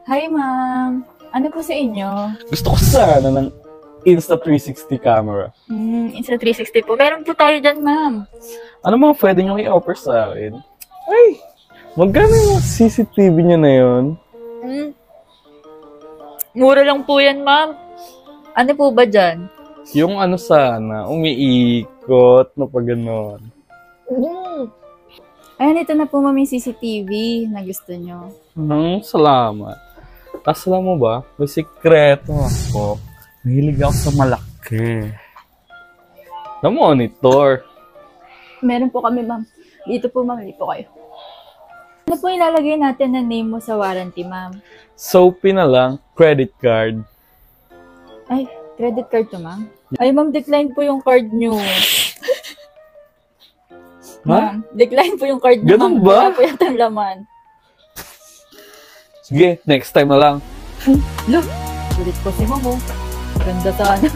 Hi, ma'am. Ano po sa inyo? Gusto ko sana ng Insta360 camera. Insta360 po. Meron po tayo dyan, ma'am. Ano mga pwede nyo i-offer sa akin? Ay, magkano yung CCTV nyo na yun? Mura lang po yan, ma'am. Ano po ba dyan? Yung ano sana, umiikot na pa ganon. Ayan, ito na po, ma'am, yung CCTV na gusto nyo. Salamat. Tapos alam mo ba, may sikreto ako. Mahilig ako sa malaki. Na monitor. Meron po kami, ma'am. Dito po, ma'am. Dito po kayo. Ano po ilalagay natin na name mo sa warranty, ma'am? Soapy na lang, credit card. Ay, credit card to, ma'am? Ay, ma'am, decline po yung card nyo. Ma'am, decline po yung card nyo, Ganun ma'am. ba? Wala po yatang laman. Sige, next time na lang. Look, ulit po si ma'am, oh. Ganda sana.